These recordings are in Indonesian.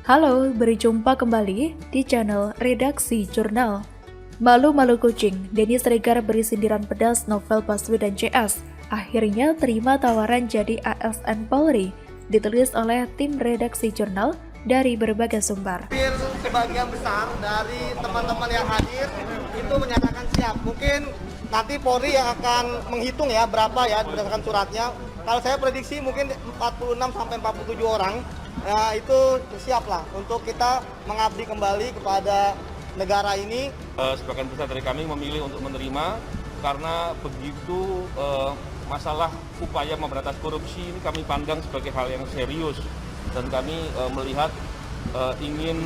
Halo, berjumpa kembali di channel Redaksi Jurnal. Malu-malu kucing, Denny Siregar beri sindiran pedas Novel Baswedan CS. Akhirnya terima tawaran jadi ASN Polri. Ditulis oleh tim Redaksi Jurnal dari berbagai sumber. Hampir sebagian besar dari teman-teman yang hadir itu menyatakan siap. Mungkin nanti Polri yang akan menghitung ya berapa ya berdasarkan suratnya. Kalau saya prediksi mungkin 46 sampai 47 orang. Ya, itu siap lah untuk kita mengabdi kembali kepada negara ini. Sebagian besar dari kami memilih untuk menerima karena begitu masalah upaya memberantas korupsi ini kami pandang sebagai hal yang serius dan kami melihat ingin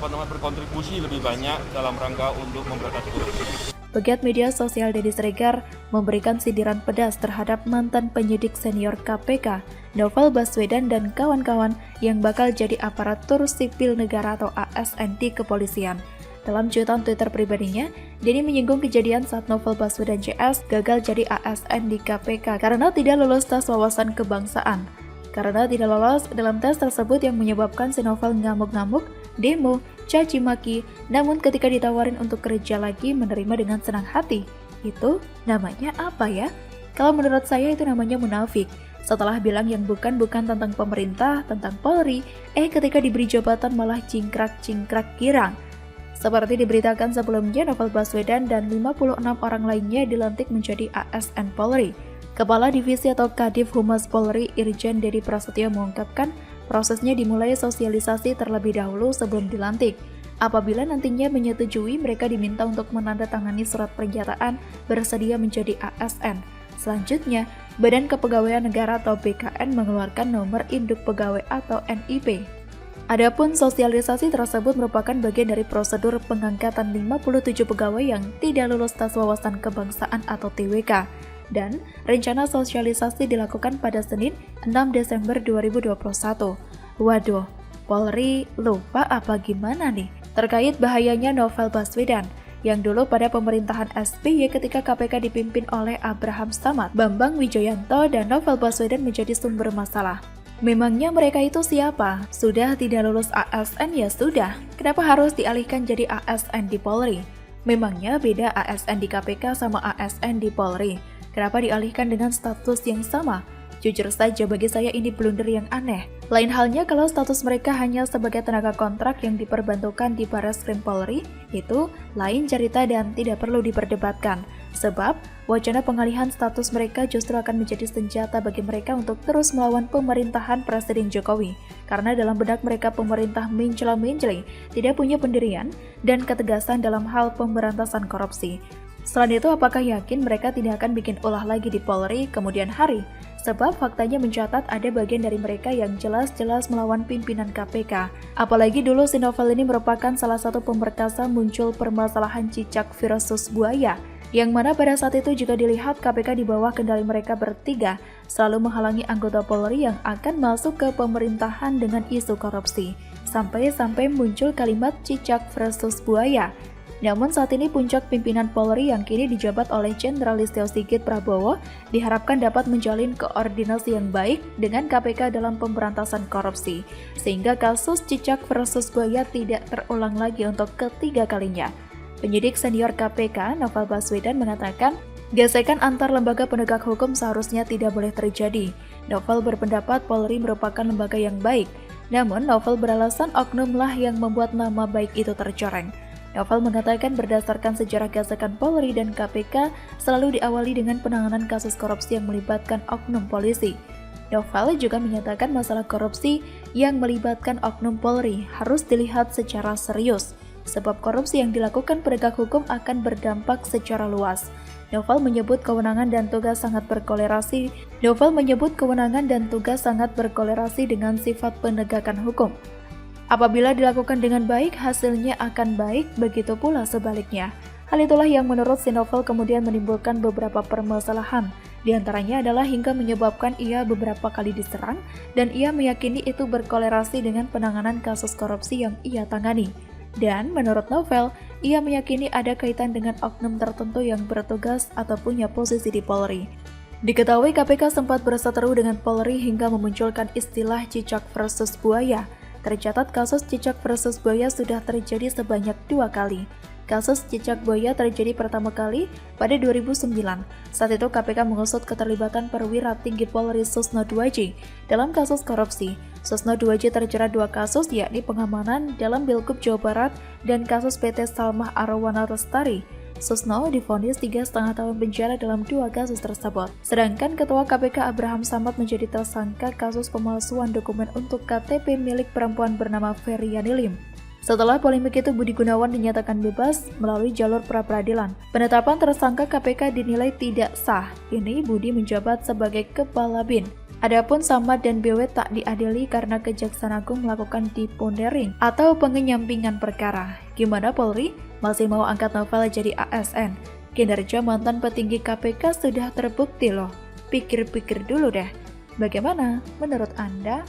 berkontribusi lebih banyak dalam rangka untuk memberantas korupsi. Pegiat media sosial Denny Siregar memberikan sindiran pedas terhadap mantan penyidik senior KPK, Novel Baswedan dan kawan-kawan yang bakal jadi aparatur sipil negara atau ASN di kepolisian. Dalam cuitan Twitter pribadinya, Denny menyinggung kejadian saat Novel Baswedan CS gagal jadi ASN di KPK karena tidak lulus tes wawasan kebangsaan. Karena tidak lolos dalam tes tersebut yang menyebabkan si Novel ngamuk-ngamuk, demo, caci maki, namun ketika ditawarin untuk kerja lagi menerima dengan senang hati. Itu namanya apa ya? Kalau menurut saya itu namanya munafik. Setelah bilang yang bukan-bukan tentang pemerintah, tentang Polri, ketika diberi jabatan malah cingkrak-cingkrak girang. Seperti diberitakan sebelumnya, Novel Baswedan dan 56 orang lainnya dilantik menjadi ASN Polri. Kepala Divisi atau Kadif Humas Polri Irjen Dedi Prasetyo mengungkapkan prosesnya dimulai sosialisasi terlebih dahulu sebelum dilantik. Apabila nantinya menyetujui, mereka diminta untuk menandatangani surat pernyataan bersedia menjadi ASN. Selanjutnya, Badan Kepegawaian Negara atau BKN mengeluarkan nomor induk pegawai atau NIP. Adapun sosialisasi tersebut merupakan bagian dari prosedur pengangkatan 57 pegawai yang tidak lulus tes wawasan kebangsaan atau TWK. Dan rencana sosialisasi dilakukan pada Senin 6 Desember 2021. Waduh, Polri lupa apa gimana nih? Terkait bahayanya Novel Baswedan, yang dulu pada pemerintahan SBY ketika KPK dipimpin oleh Abraham Samad, Bambang Wijoyanto, dan Novel Baswedan menjadi sumber masalah. Memangnya mereka itu siapa? Sudah tidak lulus ASN ya sudah, kenapa harus dialihkan jadi ASN di Polri? Memangnya beda ASN di KPK sama ASN di Polri? Kenapa dialihkan dengan status yang sama? Jujur saja bagi saya ini blunder yang aneh. Lain halnya kalau status mereka hanya sebagai tenaga kontrak yang diperbantukan di Barreskrim Polri, itu lain cerita dan tidak perlu diperdebatkan. Sebab, wacana pengalihan status mereka justru akan menjadi senjata bagi mereka untuk terus melawan pemerintahan Presiden Jokowi. Karena dalam benak mereka pemerintah mencela-mencela, tidak punya pendirian dan ketegasan dalam hal pemberantasan korupsi. Selain itu, apakah yakin mereka tidak akan bikin ulah lagi di Polri kemudian hari? Sebab faktanya mencatat ada bagian dari mereka yang jelas-jelas melawan pimpinan KPK. Apalagi dulu si Novel ini merupakan salah satu pemberkasa muncul permasalahan cicak versus buaya, yang mana pada saat itu juga dilihat KPK di bawah kendali mereka bertiga selalu menghalangi anggota Polri yang akan masuk ke pemerintahan dengan isu korupsi. Sampai-sampai muncul kalimat cicak versus buaya. Namun saat ini puncak pimpinan Polri yang kini dijabat oleh Jenderal Listio Sigit Prabowo diharapkan dapat menjalin koordinasi yang baik dengan KPK dalam pemberantasan korupsi, sehingga kasus cicak versus buaya tidak terulang lagi untuk ketiga kalinya. Penyidik senior KPK Novel Baswedan mengatakan, gesekan antar lembaga penegak hukum seharusnya tidak boleh terjadi. Novel berpendapat Polri merupakan lembaga yang baik, namun Novel beralasan oknumlah yang membuat nama baik itu tercoreng. Novel mengatakan berdasarkan sejarah gesekan Polri dan KPK selalu diawali dengan penanganan kasus korupsi yang melibatkan oknum polisi. Novel juga menyatakan masalah korupsi yang melibatkan oknum Polri harus dilihat secara serius, sebab korupsi yang dilakukan penegak hukum akan berdampak secara luas. Novel menyebut kewenangan dan tugas sangat berkolerasi dengan sifat penegakan hukum. Apabila dilakukan dengan baik, hasilnya akan baik, begitu pula sebaliknya. Hal itulah yang menurut si Novel kemudian menimbulkan beberapa permasalahan. Di antaranya adalah hingga menyebabkan ia beberapa kali diserang, dan ia meyakini itu berkolerasi dengan penanganan kasus korupsi yang ia tangani. Dan menurut Novel, ia meyakini ada kaitan dengan oknum tertentu yang bertugas atau punya posisi di Polri. Diketahui KPK sempat berseteru dengan Polri hingga memunculkan istilah cicak versus buaya. Tercatat kasus cicak versus buaya sudah terjadi sebanyak 2 kali. Kasus cicak buaya terjadi pertama kali pada 2009. Saat itu KPK mengusut keterlibatan perwira tinggi Polri Susno Duaji dalam kasus korupsi. Susno Duaji terjerat 2 kasus, yakni pengamanan dalam Pilgub Jawa Barat dan kasus PT Salmah Arawana Lestari. Susno divonis 3,5 tahun penjara dalam 2 kasus tersebut. Sedangkan Ketua KPK Abraham Samad menjadi tersangka kasus pemalsuan dokumen untuk KTP milik perempuan bernama Feryani Lim. Setelah polemik itu, Budi Gunawan dinyatakan bebas melalui jalur pra-peradilan. Penetapan tersangka KPK dinilai tidak sah. Ini Budi menjabat sebagai Kepala BIN. Adapun Samad dan BW tak diadili karena Kejaksaan Agung melakukan depondering atau pengenyampingan perkara. Gimana Polri? Masih mau angkat Novel jadi ASN? Kinerja mantan petinggi KPK sudah terbukti loh. Pikir-pikir dulu deh. Bagaimana menurut Anda?